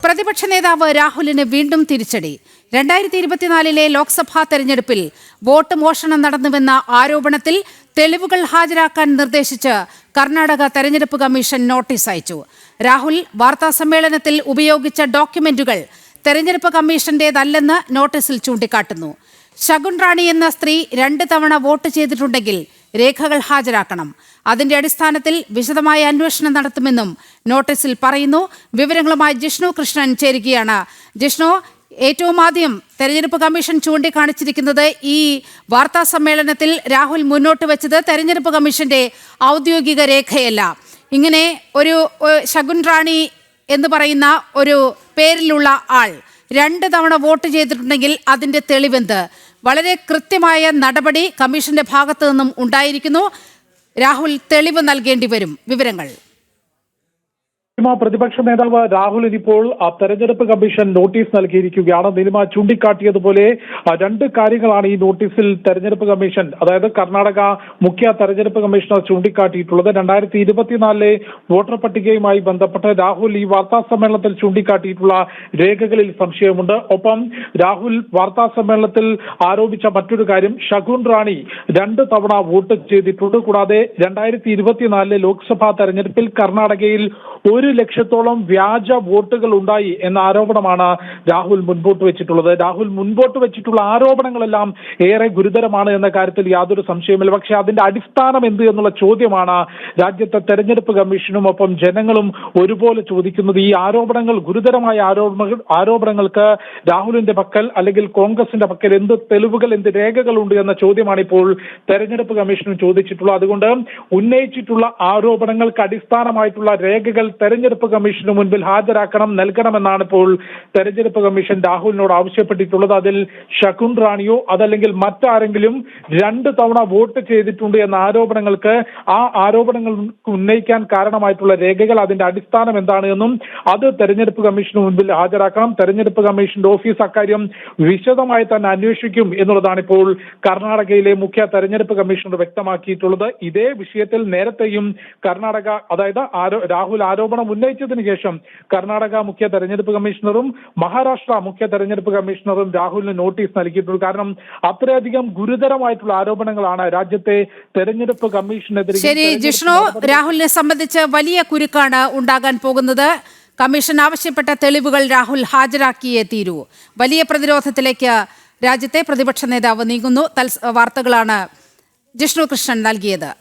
പ്രതിപക്ഷ നേതാവ് രാഹുലിന് വീണ്ടും തിരിച്ചടി. 2024 ലോക്സഭാ തെരഞ്ഞെടുപ്പിൽ വോട്ട് മോഷണം നടന്നുവെന്ന ആരോപണത്തിൽ തെളിവുകൾ ഹാജരാക്കാൻ നിർദ്ദേശിച്ച് കർണാടക തെരഞ്ഞെടുപ്പ് കമ്മീഷൻ നോട്ടീസ് അയച്ചു. രാഹുൽ വാർത്താസമ്മേളനത്തിൽ ഉപയോഗിച്ച ഡോക്യുമെന്റുകൾ തെരഞ്ഞെടുപ്പ് കമ്മീഷന്റേതല്ലെന്ന് നോട്ടീസിൽ ചൂണ്ടിക്കാട്ടുന്നു. ശകുൻ റാണി എന്ന സ്ത്രീ 2 തവണ വോട്ട് ചെയ്തിട്ടുണ്ടെങ്കിൽ രേഖകൾ ഹാജരാക്കണം. അതിന്റെ അടിസ്ഥാനത്തിൽ വിശദമായ അന്വേഷണം നടത്തുമെന്നും നോട്ടീസിൽ പറയുന്നു. വിവരങ്ങളുമായി ജിഷ്ണു കൃഷ്ണൻ ചേരുകയാണ്. ജിഷ്ണു, ഏറ്റവും ആദ്യം തെരഞ്ഞെടുപ്പ് കമ്മീഷൻ ചൂണ്ടിക്കാണിച്ചിരിക്കുന്നത് ഈ വാർത്താ സമ്മേളനത്തിൽ രാഹുൽ മുന്നോട്ട് വെച്ചത് തെരഞ്ഞെടുപ്പ് കമ്മീഷന്റെ ഔദ്യോഗിക രേഖയല്ല. ഇങ്ങനെ ഒരു ശകുൻ റാണി എന്ന് പറയുന്ന ഒരു പേരിലുള്ള ആൾ 2 തവണ വോട്ട് ചെയ്തിട്ടുണ്ടെങ്കിൽ അതിന്റെ തെളിവെന്ത്? വളരെ കൃത്യമായ നടപടി കമ്മീഷന്റെ ഭാഗത്തു നിന്നും ഉണ്ടായിരിക്കുന്നു. രാഹുൽ തെളിവ് നൽകേണ്ടി വരും. വിവരങ്ങൾ. പ്രതിപക്ഷ നേതാവ് രാഹുലിന് ഇപ്പോൾ തെരഞ്ഞെടുപ്പ് കമ്മീഷൻ നോട്ടീസ് നൽകിയിരിക്കുകയാണ്. നിലിമ ചൂണ്ടിക്കാട്ടിയതുപോലെ 2 കാര്യങ്ങളാണ് ഈ നോട്ടീസിൽ തെരഞ്ഞെടുപ്പ് കമ്മീഷൻ, അതായത് കർണാടക മുഖ്യ തെരഞ്ഞെടുപ്പ് കമ്മീഷണർ ചൂണ്ടിക്കാട്ടിയിട്ടുള്ളത്. 2024 വോട്ടർ പട്ടികയുമായി ബന്ധപ്പെട്ട് രാഹുൽ ഈ വാർത്താ സമ്മേളനത്തിൽ ചൂണ്ടിക്കാട്ടിയിട്ടുള്ള രേഖകളിൽ സംശയമുണ്ട്. ഒപ്പം രാഹുൽ വാർത്താ സമ്മേളനത്തിൽ ആരോപിച്ച മറ്റൊരു കാര്യം, ശകുൻ റാണി 2 തവണ വോട്ട് ചെയ്തിട്ടുണ്ട്. കൂടാതെ 2024 ലോക്സഭാ തെരഞ്ഞെടുപ്പിൽ കർണാടകയിൽ 1 ലക്ഷത്തോളം വ്യാജ വോട്ടുകൾ ഉണ്ടായി എന്ന ആരോപണമാണ് രാഹുൽ മുൻപോട്ട് വെച്ചിട്ടുള്ളത്. രാഹുൽ മുൻപോട്ട് വെച്ചിട്ടുള്ള ആരോപണങ്ങളെല്ലാം ഏറെ ഗുരുതരമാണ് എന്ന കാര്യത്തിൽ യാതൊരു സംശയമില്ല. പക്ഷേ അതിന്റെ അടിസ്ഥാനം എന്ത് എന്നുള്ള ചോദ്യമാണ് രാജ്യത്തെ തെരഞ്ഞെടുപ്പ് കമ്മീഷനും ഒപ്പം ജനങ്ങളും ഒരുപോലെ ചോദിക്കുന്നത്. ഈ ആരോപണങ്ങൾ, ഗുരുതരമായ ആരോപണങ്ങൾക്ക് രാഹുലിന്റെ പക്കൽ അല്ലെങ്കിൽ കോൺഗ്രസിന്റെ പക്കൽ എന്ത് തെളിവുകൾ, എന്ത് രേഖകളുണ്ട് എന്ന ചോദ്യമാണ് ഇപ്പോൾ തെരഞ്ഞെടുപ്പ് കമ്മീഷനും ചോദിച്ചിട്ടുള്ളത്. അതുകൊണ്ട് ഉന്നയിച്ചിട്ടുള്ള ആരോപണങ്ങൾക്ക് അടിസ്ഥാനമായിട്ടുള്ള രേഖകൾ തെരഞ്ഞെടുപ്പ് കമ്മീഷന് മുൻപിൽ ഹാജരാക്കണം, നൽകണമെന്നാണ് ഇപ്പോൾ തെരഞ്ഞെടുപ്പ് കമ്മീഷൻ രാഹുലിനോട് ആവശ്യപ്പെട്ടിട്ടുള്ളത്. അതിൽ ശകുൻ റാണിയോ അതല്ലെങ്കിൽ മറ്റാരെങ്കിലും 2 തവണ വോട്ട് ചെയ്തിട്ടുണ്ട് എന്ന ആരോപണങ്ങൾക്ക്, ആ ആരോപണങ്ങൾ ഉന്നയിക്കാൻ കാരണമായിട്ടുള്ള രേഖകൾ, അതിന്റെ അടിസ്ഥാനം എന്താണ് എന്നും അത് തെരഞ്ഞെടുപ്പ് കമ്മീഷന് മുൻപിൽ ഹാജരാക്കണം. തെരഞ്ഞെടുപ്പ് കമ്മീഷന്റെ ഓഫീസ് അക്കാര്യം വിശദമായി തന്നെ അന്വേഷിക്കും എന്നുള്ളതാണ് ഇപ്പോൾ കർണാടകയിലെ മുഖ്യ തെരഞ്ഞെടുപ്പ് കമ്മീഷണർ വ്യക്തമാക്കിയിട്ടുള്ളത്. ഇതേ വിഷയത്തിൽ നേരത്തെയും കർണാടക, അതായത് രാഹുൽ ആരോപണം ഉന്നയിച്ചതിന് ശേഷം കർണാടക മുഖ്യ തെരഞ്ഞെടുപ്പ് കമ്മീഷണറും മഹാരാഷ്ട്ര മുഖ്യ തെരഞ്ഞെടുപ്പ് കമ്മീഷണറും രാഹുലിന് നോട്ടീസ് നൽകിയിട്ടുണ്ട്. കാരണം അത്രയധികം ഗുരുതരമായിട്ടുള്ള ആരോപണങ്ങളാണ് രാജ്യത്തെ തെരഞ്ഞെടുപ്പ് കമ്മീഷനെതിരെ. ശരി ജിഷ്ണു, രാഹുലിനെ സംബന്ധിച്ച് വലിയ കുരുക്കാണ് ഉണ്ടാകാൻ പോകുന്നത്. കമ്മീഷൻ ആവശ്യപ്പെട്ട തെളിവുകൾ രാഹുൽ ഹാജരാക്കിയേ തീരൂ. വലിയ പ്രതിരോധത്തിലേക്ക് രാജ്യത്തെ പ്രതിപക്ഷ നേതാവ് നീങ്ങുന്നു. വാർത്തകളാണ് ജിഷ്ണു കൃഷ്ണൻ നൽകിയത്.